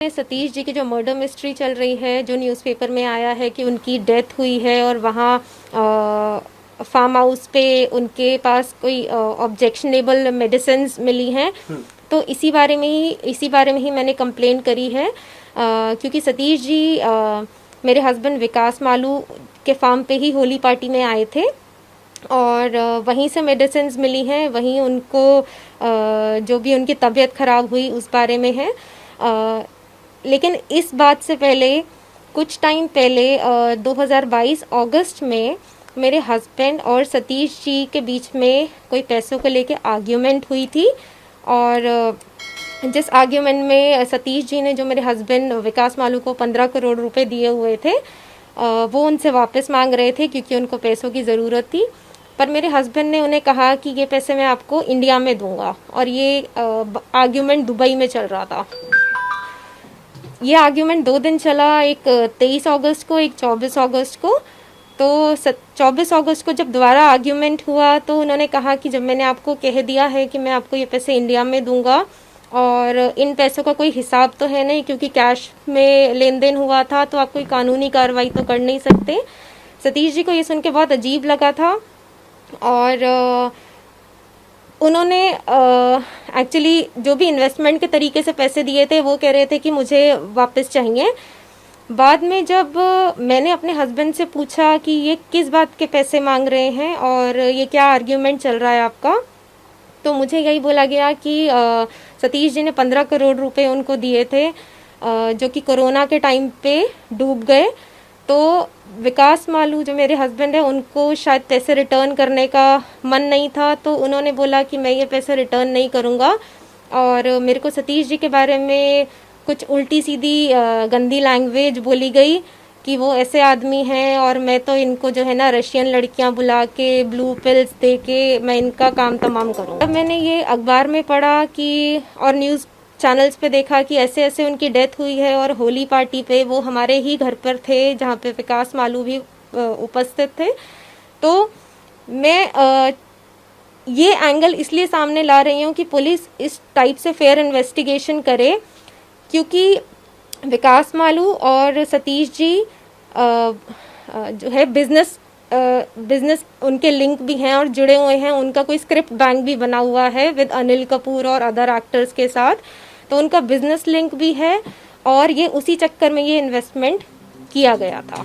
सतीश जी की जो murder mystery चल रही है, जो न्यूज़पेपर में आया है कि उनकी डेथ हुई है और वहाँ फार्म हाउस पे उनके पास कोई ऑब्जेक्शनेबल मेडिसिन्स मिली हैं, तो इसी बारे में ही मैंने कंप्लेंट करी है। क्योंकि सतीश जी मेरे हस्बैंड विकास मालू के फार्म पे ही होली पार्टी में आए थे और वहीं से मेडिसिन्स मिली हैं, वहीं उनको जो भी उनकी तबीयत ख़राब हुई उस बारे में है। लेकिन इस बात से पहले कुछ टाइम पहले 2022 अगस्त में मेरे हस्बैंड और सतीश जी के बीच में कोई पैसों को लेके आर्ग्यूमेंट हुई थी और जिस आर्ग्यूमेंट में सतीश जी ने जो मेरे हस्बैंड विकास मालू को 15 करोड़ रुपए दिए हुए थे वो उनसे वापस मांग रहे थे क्योंकि उनको पैसों की ज़रूरत थी। पर मेरे हस्बैंड ने उन्हें कहा कि ये पैसे मैं आपको इंडिया में दूंगा और ये आर्ग्यूमेंट दुबई में चल रहा था। ये आर्ग्यूमेंट 2 दिन चला, एक 23 अगस्त को, एक 24 अगस्त को। तो 24 अगस्त को जब दोबारा आर्ग्यूमेंट हुआ तो उन्होंने कहा कि जब मैंने आपको कह दिया है कि मैं आपको ये पैसे इंडिया में दूंगा और इन पैसों का कोई हिसाब तो है नहीं क्योंकि कैश में लेन देन हुआ था, तो आप कोई कानूनी कार्रवाई तो कर नहीं सकते। सतीश जी को ये सुन के बहुत अजीब लगा था और उन्होंने एक्चुअली जो भी इन्वेस्टमेंट के तरीके से पैसे दिए थे वो कह रहे थे कि मुझे वापस चाहिए। बाद में जब मैंने अपने हस्बैंड से पूछा कि ये किस बात के पैसे मांग रहे हैं और ये क्या आर्ग्यूमेंट चल रहा है आपका, तो मुझे यही बोला गया कि सतीश जी ने 15 करोड़ रुपए उनको दिए थे जो कि कोरोना के टाइम पे डूब गए। तो विकास मालू जो मेरे हस्बैंड है उनको शायद पैसे रिटर्न करने का मन नहीं था, तो उन्होंने बोला कि मैं ये पैसे रिटर्न नहीं करूँगा और मेरे को सतीश जी के बारे में कुछ उल्टी सीधी गंदी लैंग्वेज बोली गई कि वो ऐसे आदमी हैं और मैं तो इनको जो है ना रशियन लड़कियां बुला के ब्लू पिल्स दे के मैं इनका काम तमाम करूँ। तब मैंने ये अखबार में पढ़ा कि और न्यूज़ चैनल्स पे देखा कि ऐसे ऐसे उनकी डेथ हुई है और होली पार्टी पे वो हमारे ही घर पर थे जहाँ पे विकास मालू भी उपस्थित थे। तो मैं ये एंगल इसलिए सामने ला रही हूँ कि पुलिस इस टाइप से फेयर इन्वेस्टिगेशन करे, क्योंकि विकास मालू और सतीश जी जो है बिजनेस उनके लिंक भी हैं और जुड़े हुए हैं। उनका कोई स्क्रिप्ट बैंक भी बना हुआ है विद अनिल कपूर और अदर एक्टर्स के साथ, तो उनका बिजनेस लिंक भी है और ये उसी चक्कर में ये इन्वेस्टमेंट किया गया था।